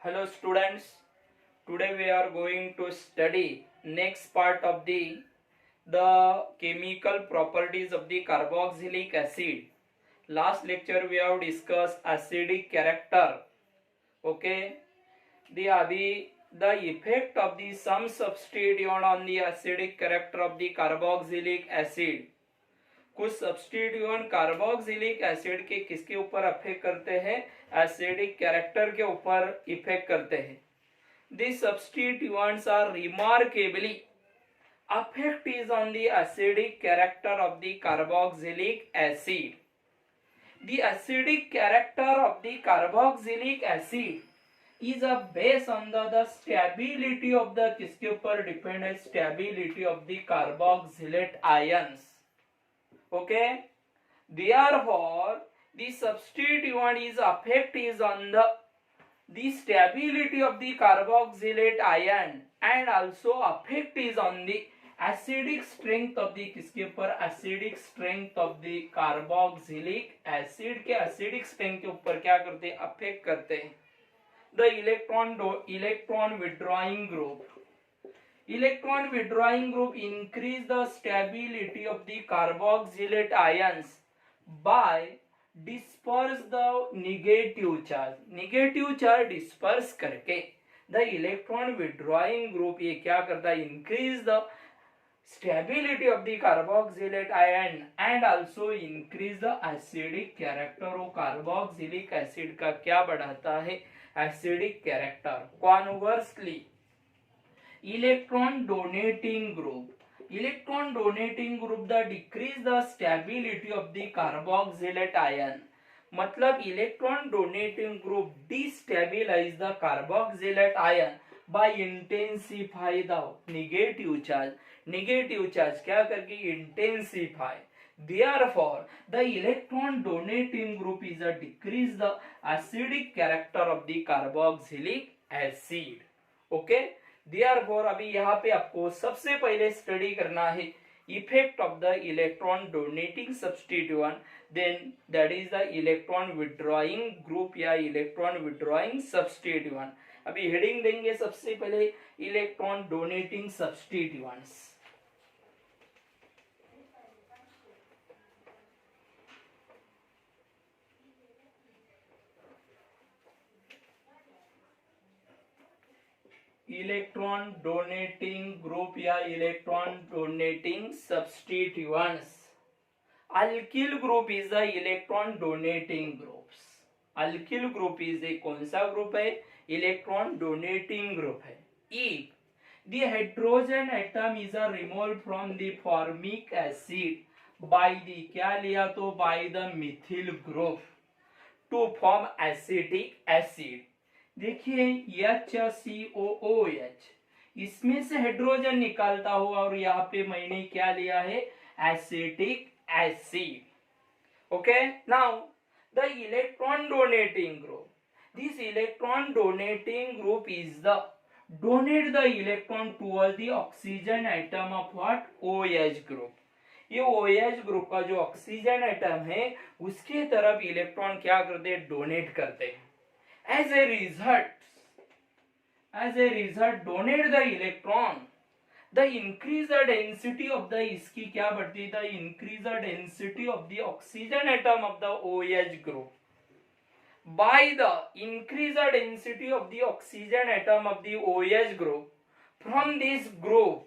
Hello students, today we are going to study next part of the chemical properties of the carboxylic acid. Last lecture we have discussed acidic character. Okay, the effect of the some substituent on the acidic character of the carboxylic acid. कुछ substituent carboxylic acid के किसके ऊपर affect करते हैं? Acidic character के ऊपर effect करते हैं. These substituents are remarkably effect is on the acidic character of the carboxylic acid. The acidic character of the carboxylic acid is a base on the stability of the किसके ऊपर depend है? Stability of the carboxylate ions. Okay, therefore the substituent is effect is on the stability of the carboxylate ion and also effect is on the acidic strength of the किसके ऊपर? acidic strength of the carboxylic acid के acidic strength के ऊपर क्या करते हैं? affect करते हैं. The electron withdrawing group increase the stability of the carboxylate ions by disperse the negative charge disperse करके the electron withdrawing group ये क्या करता है? increase the stability of the carboxylate ion and also increase the acidic character. और carboxylic acid का क्या बढ़ाता है? acidic character. Conversely electron donating group the decrease the stability of the carboxylate ion. मतलब electron donating group destabilize the carboxylate ion by intensify the negative charge क्या करके? intensify. Therefore the electron donating group is a decrease the acidic character of the carboxylic acid. Okay, Therefore अभी यहाँ पे आपको सबसे पहले study करना है effect of the electron donating substituent, then that is the electron withdrawing group या electron withdrawing substituent. अभी हेडिंग देंगे सबसे पहले electron donating substituents. Electron donating group या electron donating substituents. Alkyl group is the electron donating groups. Alkyl group is a कौन सा ग्रुप है? इलेक्ट्रॉन डोनेटिंग ग्रुप है. If the hydrogen atom is a remove from the formic acid by the क्या लिया? तो by the methyl group to form acetic acid. देखिए HCOOH इसमें से हाइड्रोजन निकालता हुआ और यहाँ पे मैंने क्या लिया है? Acetic acid. Okay, now the electron donating group. This electron donating group is the donate the electron towards the oxygen atom of what? OH group. ये OH ग्रुप का जो ऑक्सीजन एटम है उसके तरफ इलेक्ट्रॉन क्या करते हैं? डोनेट करते हैं. As a result, donate the electron. The increased density of the इसकी क्या बढ़ती है? The increased density of the oxygen atom of the OH group. By the increased density of the oxygen atom of the OH group, from this group,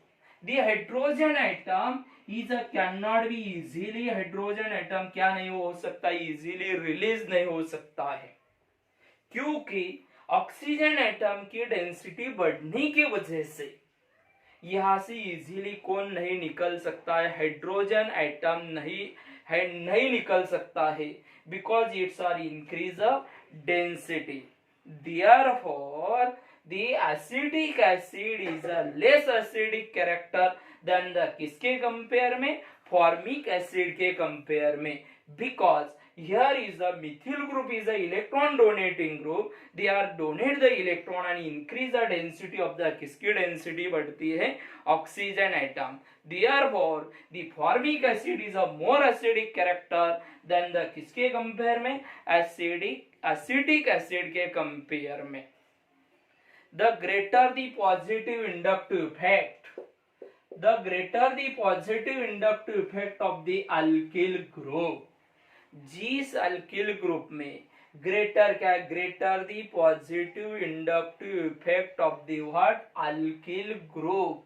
the hydrogen atom cannot be easily. hydrogen atom क्या नहीं हो सकता? easily release नहीं हो सकता है, क्योंकि oxygen atom की डेंसिटी बढ़ने की वजह से यहां से इजीली कौन नहीं निकल सकता है? हाइड्रोजन एटम नहीं निकल सकता है, because its are increase density. Therefore the acidic acid is a less acidic character than the किसके कंपेयर में? फॉर्मिक एसिड के कंपेयर में. Because here is the methyl group is the electron donating group. They are donate the electron and increase the density of the किसकी density बढ़ती है? Oxygen atom. Therefore the formic acid is a more acidic character than the किसके compare में? Acidic acid के compare में. the greater the positive inductive effect, the greater the positive inductive effect of the alkyl group. जिस alkyl group में greater क्या है, greater the positive inductive effect of the what alkyl group,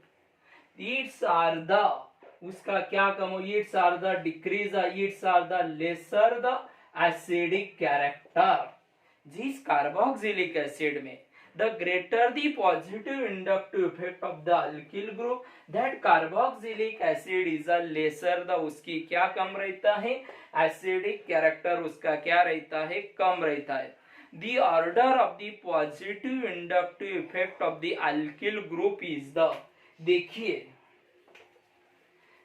its are the, उसका क्या कम हो, its are the decrease, its are the lesser the acidic character. जिस carboxylic acid में the greater the positive inductive effect of the alkyl group, that carboxylic acid is a lesser the, उसकी क्या कम रहता है, acidic character उसका क्या रहता है, कम रहता है. The order of the positive inductive effect of the alkyl group is the, देखिए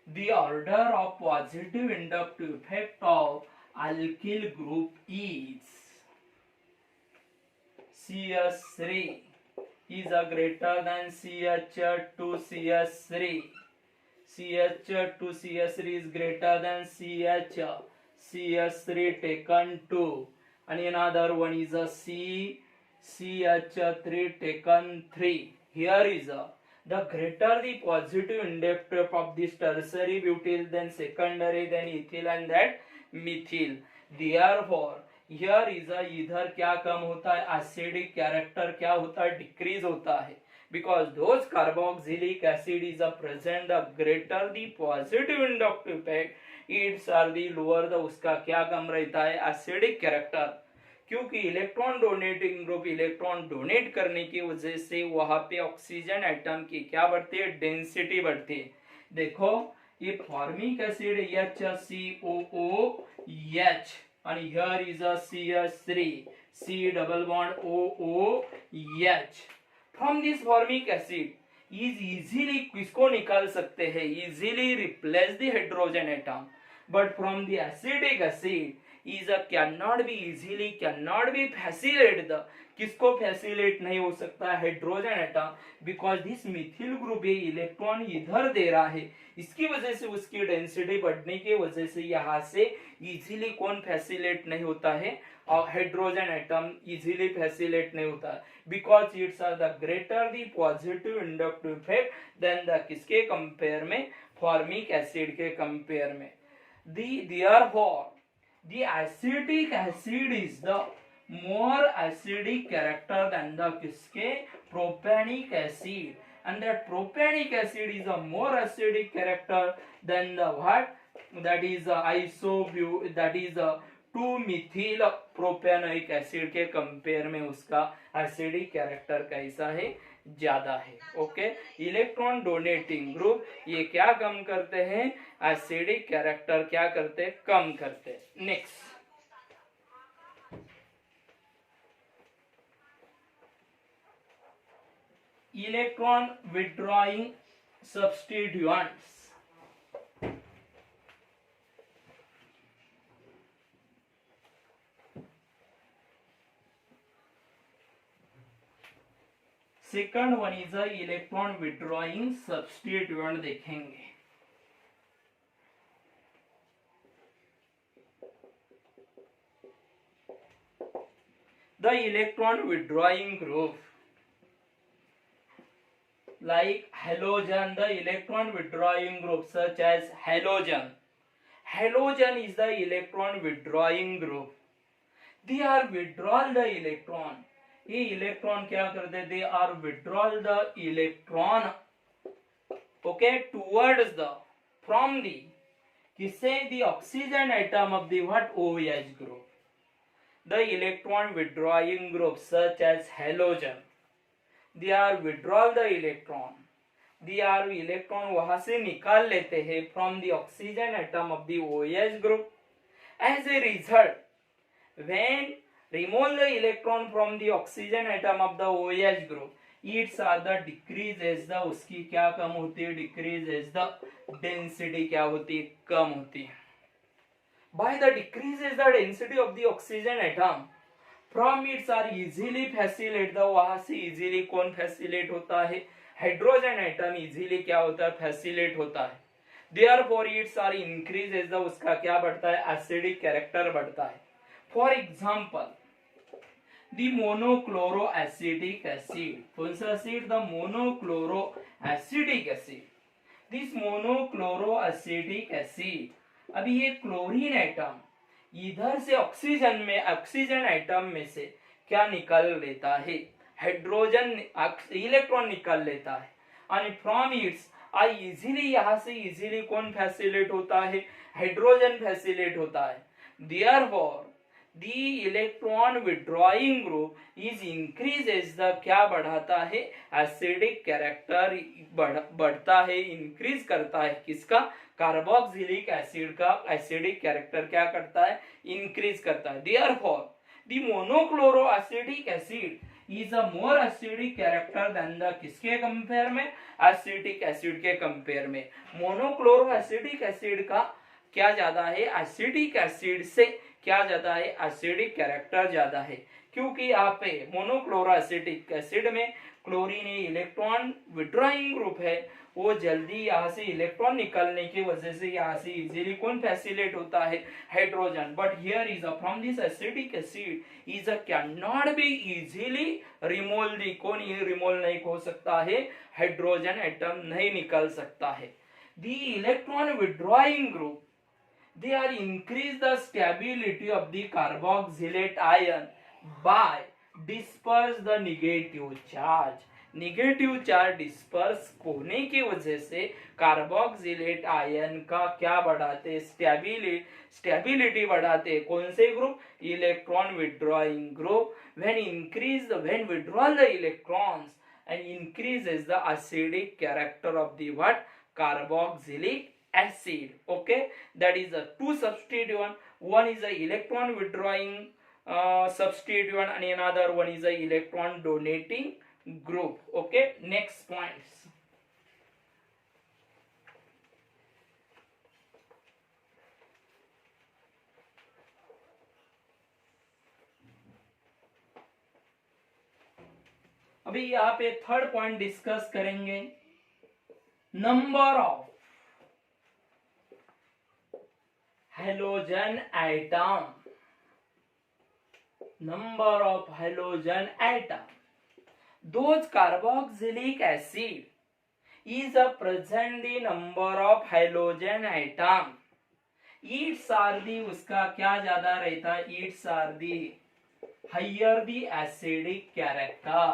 the order of positive inductive effect of alkyl group is CH3 is a greater than CH2CH3. CH2CH3 is greater than CH3 taken 2, and another one is a CH3 taken 3. Here is the greater the positive inductive of this tertiary butyl, then secondary, then ethyl, and that methyl. Therefore here is इधर क्या कम होता है, acidic character क्या होता है, decrease होता है, because those carboxylic acid is present the greater the positive inductive effect, its are the lower the, उसका क्या कम रहता है, एसिडिक कैरेक्टर. क्योंकि electron donating group electron donate करने की वजह से वहां पे ऑक्सीजन एटम की क्या बढ़ती है, डेंसिटी बढ़ती है. देखो ये formic acid HCOOH, and here is a CH3, C double bond OOH. From this formic acid is easily, किसको निकाल सकते हैं, easily replace the hydrogen atom, but from the acidic acid is a cannot be easily, cannot be facilitate the, किसको facilitate नहीं हो सकता hydrogen atom, because this methyl group ये electron इधर दे रहा है, इसकी वजह से उसकी डेंसिटी बढ़ने की वजह से यहाँ से इजीली कौन फैसिलेट नहीं होता है, और हाइड्रोजन एटम इजीली फैसिलेट नहीं होता है, because its are the greater the positive inductive effect than the, किसके कंपेयर में, फॉर्मिक एसिड के कंपेयर में. Therefore the acetic acid is the more acidic character than the किसके, propaneic acid, and that propaneic acid is a more acidic character than the what, that is that is 2-methyl propanoic acid के compare में उसका acidic character कैसा है, ज्यादा है. Okay, electron donating group ये क्या कम करते हैं, एसिडिक कैरेक्टर क्या करते हैं, कम करते हैं. Next, electron withdrawing substituents. Second one is electron withdrawing substituent देखेंगे. The electron withdrawing group like halogen, the electron withdrawing group such as halogen. Halogen is the electron withdrawing group. They are withdraw the electron. ये electron क्या करते हैं, they are withdraw the electron, okay, towards the, from the, किससे, the oxygen atom of the what, OH group. The electron withdrawing group such as halogen, they are withdraw the electron, they are electron वहां से निकाल लेते हैं from the oxygen atom of the OH group. As a result, when remove the electron from the oxygen atom of the OH group, its are the decrease as the, उसकी क्या कम होती है, decrease as the density क्या होती है, कम होती है. By the decrease as the density of the oxygen atom, from its are easily facilitate the, वहां से इजीली कौन फैसिलेट होता है, हाइड्रोजन एटम इजीली क्या होता है, फैसिलेट होता है. Therefore its are increase as the, उसका क्या बढ़ता है, एसिडिक कैरेक्टर बढ़ता है. For example the monochloroacetic acid. कौन सा एसिड? The monochloroacetic acid. This monochloroacetic acid, अभी ये क्लोरीन एटम इधर से ऑक्सीजन एटम में से क्या निकल लेता है? हाइड्रोजन इलेक्ट्रॉन निकल लेता है. एंड फ्रॉम इट्स इजीली, यहाँ से इजीली कौन फैसिलेट होता है? हाइड्रोजन फैसिलेट होता है. Therefore the electron withdrawing group is increases the, क्या बढ़ाता है? एसिडिक कैरेक्टर बढ़ता है, इंक्रीज करता है. किसका? कार्बोक्सिलिक एसिड का एसिडिक कैरेक्टर क्या करता है? इंक्रीज करता है. Therefore the monochloroacetic acid is a more acidic character than the, किसके कंपेयर में? एसिटिक एसिड के कंपेयर में. मोनोक्लोरोएसिडिक एसिड का क्या ज्यादा है? एसिटिक एसिड से क्या ज्यादा है? एसिडिक कैरेक्टर ज्यादा है. क्योंकि यहाँ पे मोनोक्लोरोएसिडिक एसिड में क्लोरीन इलेक्ट्रॉन विड्रॉइंग ग्रुप है, वो जल्दी यहाँ से इलेक्ट्रॉन निकलने की वजह से यहाँ से इजीली कौन फैसिलेट होता है? Hydrogen. But here is from this acidic acid is can not be easily remove दी, कौन ये रिमूव नहीं हो सकता है? हाइड्रोजन एटम नहीं निकल सकता है. The electron withdrawing group, they are increase the stability of the carboxylate ion by disperse the negative charge. Negative charge disperse होने की वजह से कार्बोक्सिलेट आयन का क्या बढ़ाते? स्टेबिलिटी बढ़ाते. कौन से group? Electron withdrawing group. when withdraw the electrons and increases the acidic character of the what? Carboxylic acid. Okay, that is a two substituent. One is a electron withdrawing substituent and another one is a electron donating group. Okay, next points. अभी यहाँ पे third point discuss करेंगे. Number of halogen atom. Number of halogen atom. Those carboxylic acid is a present the number of halogen atom. Its are the, उसका क्या ज्यादा रहता है? Its are the higher the acidic character.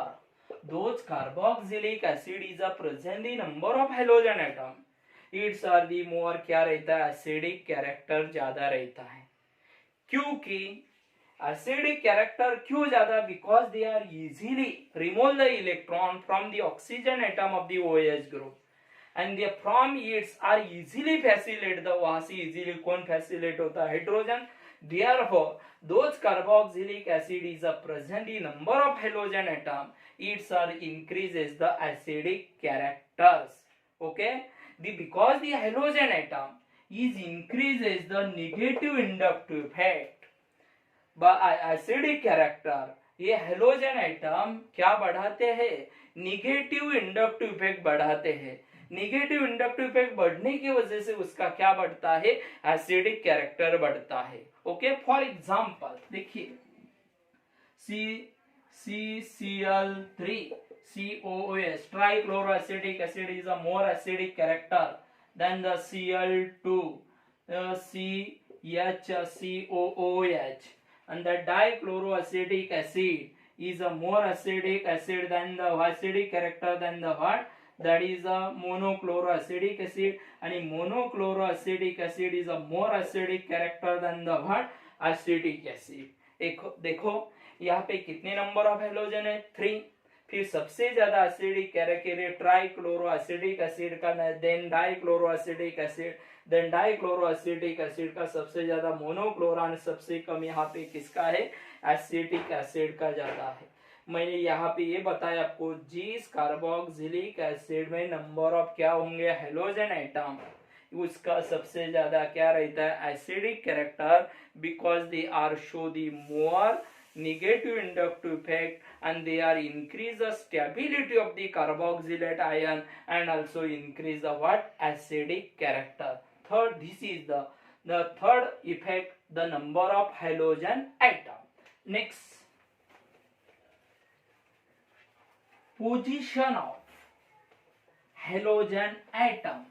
Those carboxylic acid is a present the number of halogen atom. It's are the more क्या रहता है? Acidic character ज्यादा रहता है. क्योंकि एसिडिक कैरेक्टर क्यों ज्यादा? Because they are easily remove the electron from the oxygen atom of the OH group and they from its are easily facilitate the, वहां से इजीली कौन फैसिलेट होता है? Hydrogen. Therefore, those carboxylic acid is a present in number of halogen atom. Its are increases the acidic characters. Okay. Because the halogen atom is increases the negative inductive effect by acidic character. ये halogen atom क्या बढ़ाते हैं? Negative inductive effect बढ़ाते हैं. Negative inductive effect बढ़ने की वजह से उसका क्या बढ़ता है? एसिडिक कैरेक्टर बढ़ता है. ओके, फॉर एग्जांपल देखिए CCl3 COOH, trichloroacetic acid is a more acidic character than the Cl2 CHCOOH, and the dichloroacetic acid is a more acidic acid than the acidic character than the what? That is a monochloroacetic acid, and a monochloroacetic acid is a more acidic character than the what? Acetic acid. देखो यहाँ पे कितने number of halogen है? 3. फिर सबसे ज्यादा acidic character ट्राइक्लोरोएसिडिक acid का, then डाइक्लोरोएसिडिक acid, then डाइक्लोरोएसिडिक acid का सबसे ज्यादा मोनोक्लोरान, सबसे कम यहाँ पे किसका है? एसिटिक एसिड का ज्यादा है. मैंने यहाँ पे ये बताया आपको, जिस कार्बोक्सिलिक एसिड में नंबर ऑफ क्या होंगे? हेलोजन एटम, उसका सबसे ज्यादा क्या रहता है? Acidic character, because they are show the more negative inductive effect and they are increase the stability of the carboxylate ion and also increase the what? Acidic character. Third, this is the third effect, the number of halogen atom. Next, position of halogen atom.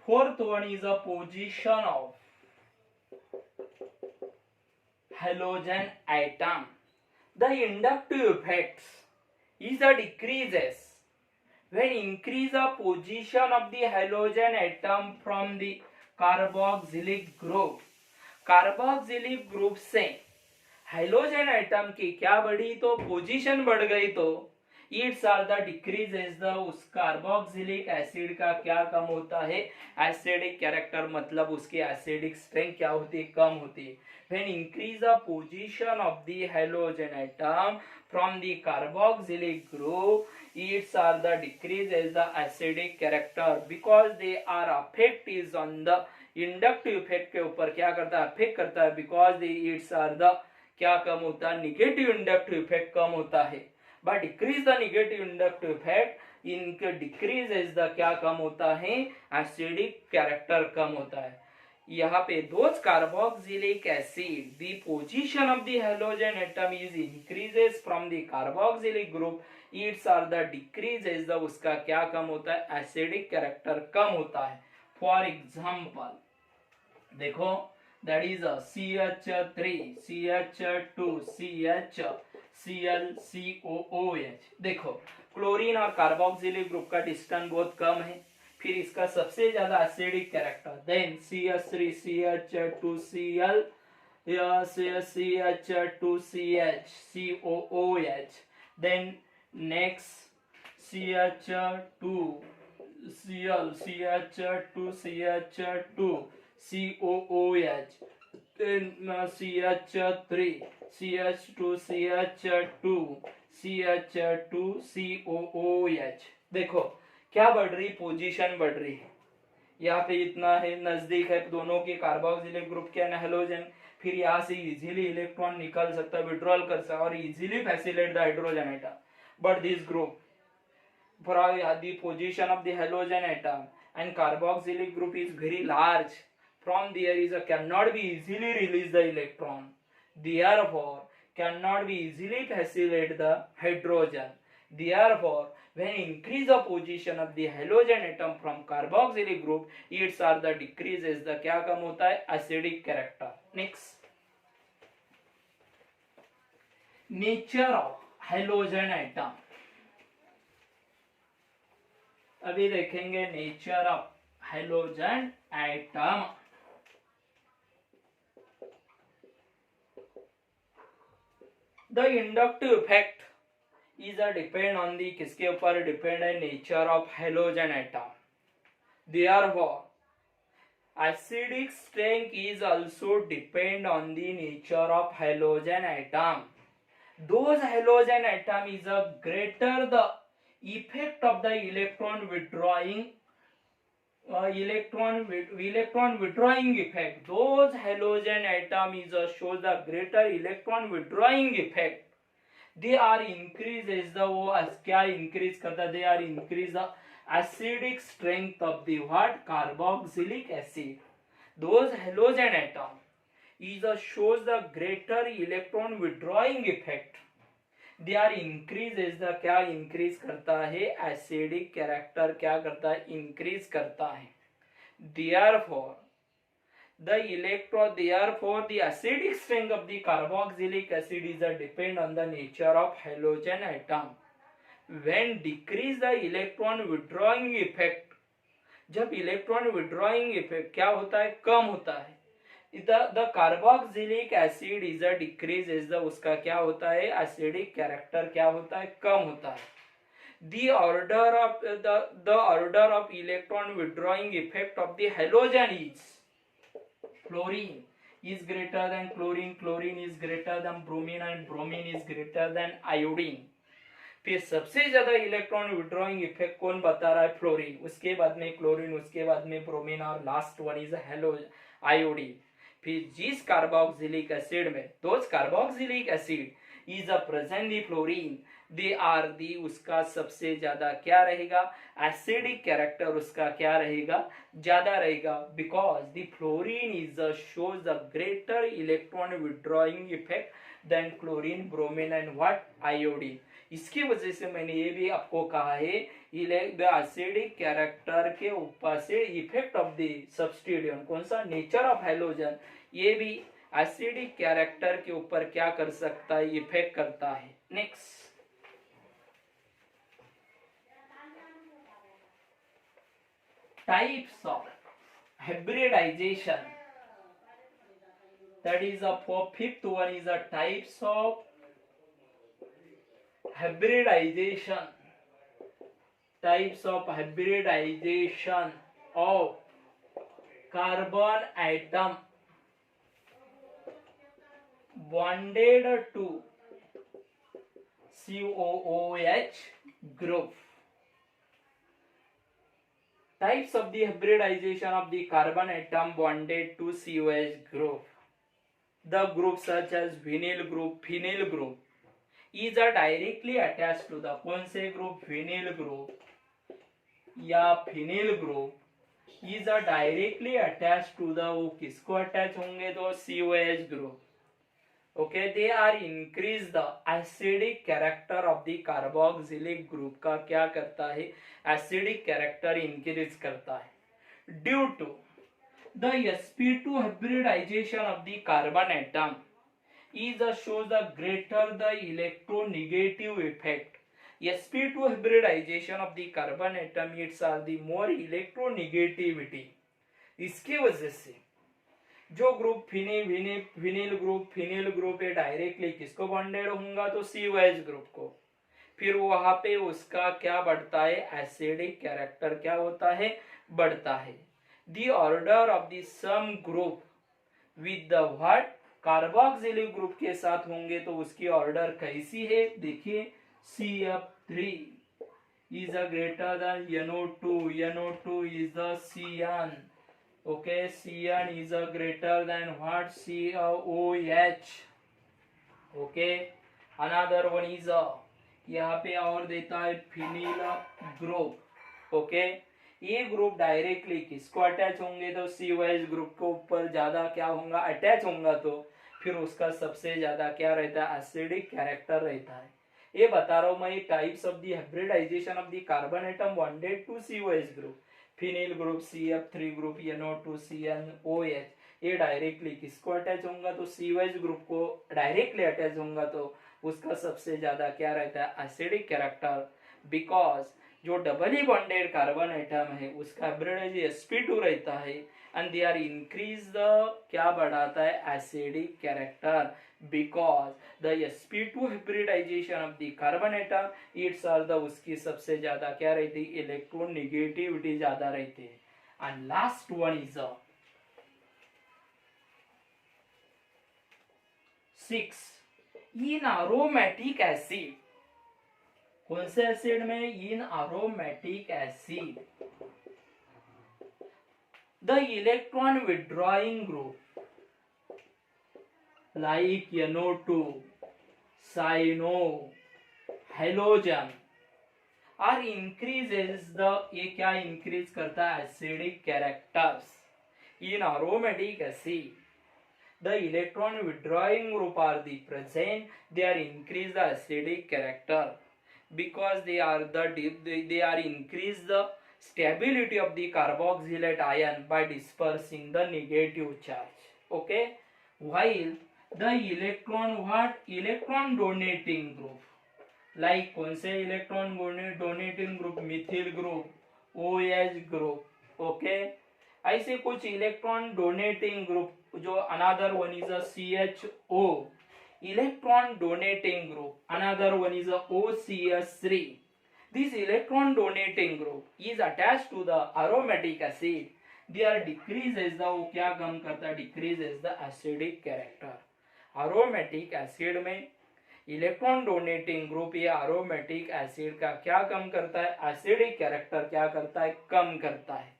Fourth one is a position of halogen atom. The inductive effects is a decreases when increase the position of the halogen atom from the carboxylic group. Carboxylic group से hydrogen atom की क्या बढ़ी तो position बढ़ गई तो its are the decreases the उस carboxylic acid का क्या कम होता है एसिडिक कैरेक्टर मतलब उसकी एसिडिक स्ट्रेंथ क्या होती है कम होती है when increase the position of the hydrogen atom from the carboxylic group its are the decreases the acidic character because they are affect is on the inductive effect के ऊपर क्या करता है अफेक्ट करता है because the its are the क्या कम होता है निगेटिव इंडक्टिव इफेक्ट कम होता है but decrease the negative inductive effect इनके डिक्रीज इज द क्या कम होता है एसिडिक कैरेक्टर कम होता है यहाँ पे those carboxylic acid the position of the hydrogen atom is increases from the carboxylic group its are the decrease is the उसका क्या कम होता है एसिडिक कैरेक्टर कम होता है फॉर एग्जाम्पल देखो that is a CH3 CH2 CH Cl COOH देखो chlorine और कार्बोक्सिलिक ग्रुप का डिस्टेंस बहुत कम है फिर इसका सबसे ज्यादा acidic character than CH3 CH2 Cl CH2 CH COOH then next CH2 Cl CH2 CH2 COOH then CH3 CH2 CH2 CH2 COOH देखो क्या बढ़ रही पोजीशन बढ़ रही है यहाँ पे इतना है नजदीक है दोनों के कार्बोक्सिलिक ग्रुप के हाइड्रोजन फिर यहाँ से इजीली इलेक्ट्रॉन निकल सकता है विड्रॉल कर सकता है और easily facilitate the hydrogen atom but this group for the position of the halogen atom and carboxylic group is very large from there is a cannot be easily release the electron therefore cannot be easily facilitate the hydrogen therefore when increase the position of the halogen atom from carboxylic group its are the decreases the क्या कम होता है acidic character next nature of halogen atom अभी देखेंगे nature of hydrogen atom the inductive effect is a depend on the किसके ऊपर depend है nature of hydrogen atom therefore acidic strength is also depend on the nature of hydrogen atom those hydrogen atom is a greater the effect of the electron withdrawing effect those halogen atom is shows the greater electron withdrawing effect they are increases the वो क्या increase करता they are increase the acidic strength of the what carboxylic acid those halogen atom is shows the greater electron withdrawing effect they are increase the क्या increase करता है acidic character क्या करता है increase करता है therefore the electron therefore the acidic strength of the carboxylic acid is a depend on the nature of halogen atom when decrease the electron withdrawing effect जब electron withdrawing effect क्या होता है कम होता है the carboxylic acid is a decrease is the उसका क्या होता है एसिडिक कैरेक्टर क्या होता है कम होता है the order of electron withdrawing effect of the halogen is fluorine is greater than chlorine chlorine is greater than bromine and bromine is greater than iodine फिर सबसे ज्यादा इलेक्ट्रॉन विड्रॉइंग इफेक्ट कौन बता रहा है फ्लोरीन उसके बाद में क्लोरीन उसके बाद में ब्रोमीन और लास्ट वन इज आयोडीन फिर जिस कार्बोक्सिलिक एसिड में those carboxylic acid is a present the fluorine they are the, उसका सबसे ज्यादा क्या रहेगा, एसिडिक कैरेक्टर उसका क्या रहेगा, ज्यादा रहेगा, because the fluorine is shows the greater electron withdrawing effect than chlorine, bromine and what, iodine. इसकी वजह से मैंने ये भी आपको कहा है द एसिडिक कैरेक्टर के ऊपर से इफेक्ट ऑफ द सब्स्टिट्यूएंट, कौन सा, नेचर ऑफ हैलोजन, ये भी एसिडिक कैरेक्टर के ऊपर क्या कर सकता है, इफेक्ट करता है। Next, types of hybridization, that is a fifth one is a types of hybridization, types of hybridization of carbon atom bonded to COOH group. Types of the hybridization of the carbon atom bonded to COH group. The group such as vinyl group, phenyl group is a directly attached to the, कौन से group, vinyl group या phenyl group is a directly attached to the, वो किसको attach होंगे, तो COH group. Okay, they are increase the acidic character of the carboxylic group का क्या करता है, acidic character increase करता है। Due to the sp2 hybridization of the carbon atom is shows the greater the electronegative effect. sp2 hybridization of the carbon atom it's are the more electronegativity, इसके वजह से जो ग्रुप विनिल ग्रुप ये directly किसको bonded होगा, तो COH group को, फिर वहां पे उसका क्या बढ़ता है, एसिडिक कैरेक्टर क्या होता है, बढ़ता है। The order of the some group with the what, carboxylic group के साथ होंगे तो उसकी ऑर्डर कैसी है, देखिए CF3 is a greater than NO2 is the CN, okay, CN is a greater than what, COOH, okay, another one is a, यहाँ पे और देता है फिनिल ग्रुप, ओके, ये ग्रुप डायरेक्टली किसको अटैच होंगे, तो COH ग्रुप के ऊपर ज्यादा क्या होगा, अटैच होगा, तो फिर उसका सबसे ज्यादा क्या रहता है, एसिडिक कैरेक्टर रहता है। ये बता रहा हूं मैं, types of the hybridization of the carbon atom bonded to COH group, phenyl group, CF3 group, NO2, CnOH, ये डायरेक्टली किसको अटैच होगा, तो COH ग्रुप को डायरेक्टली अटैच होगा, तो उसका सबसे ज्यादा क्या रहता है, एसिडिक कैरेक्टर, बिकॉज जो डबली बॉन्डेड कार्बन एटम है उसका हाइब्रिडाइजेशन sp2 रहता है and they are increase the, क्या बढ़ाता है, acidic character, because the sp2 hybridization of the carbon atom it's are द, उसकी सबसे ज्यादा क्या रहती है, इलेक्ट्रोनेगेटिविटी ज्यादा रहती है। And last one is 6 in aromatic acid, कौन से एसिड में, in aromatic acid the electron withdrawing group like NO2, cyano, halogen are increases the, ये क्या increase करता है, acidic characters in aromatic acid. The electron withdrawing group are the present, they are increase the acidic character because they are increase the stability of the carboxylate ion by dispersing the negative charge, okay, while the electron donating group like कौन से electron donating group, methyl group, OH group, okay, ऐसे कुछ electron donating group, जो another one is a CHO electron donating group, another one is a OCS3, this electron donating group is attached to the aromatic acid, they are decreases the, वो क्या कम करता है, decreases the acidic character। aromatic acid में electron donating group ये aromatic acid का क्या कम करता है, acidic character क्या करता है, कम करता है।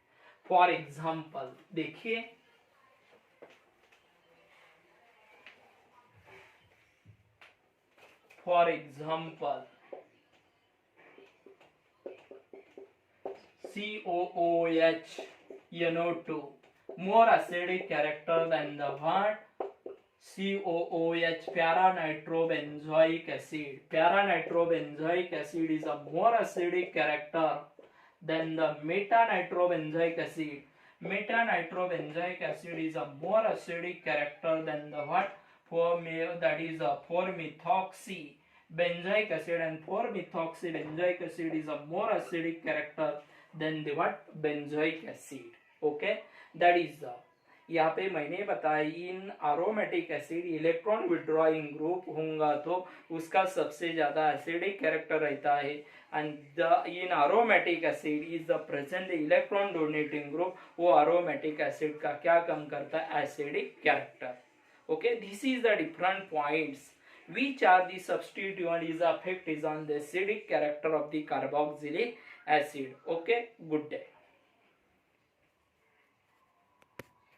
फॉर एग्जाम्पल देखिए, for example COOH NO2 more acidic character than the what? COOH, para-nitrobenzoic acid. Para-nitrobenzoic acid is a more acidic character than the meta-nitrobenzoic acid. Meta-nitrobenzoic acid is a more acidic character than the what? That is a 4-methoxy benzoic acid, and 4-methoxy benzoic acid is a more acidic character than the what? Benzoic acid. Okay, that is the यहाँ पे मैंने बताया इन aromatic acid electron withdrawing group होगा तो उसका सबसे ज्यादा acidic character रहता है, and the in aromatic acid is the present electron donating group, वो aromatic acid का क्या कम करता है? Acidic character. Okay, this is the different points which are the substituent is effect is on the acidic character of the carboxylic acid. Okay, good day.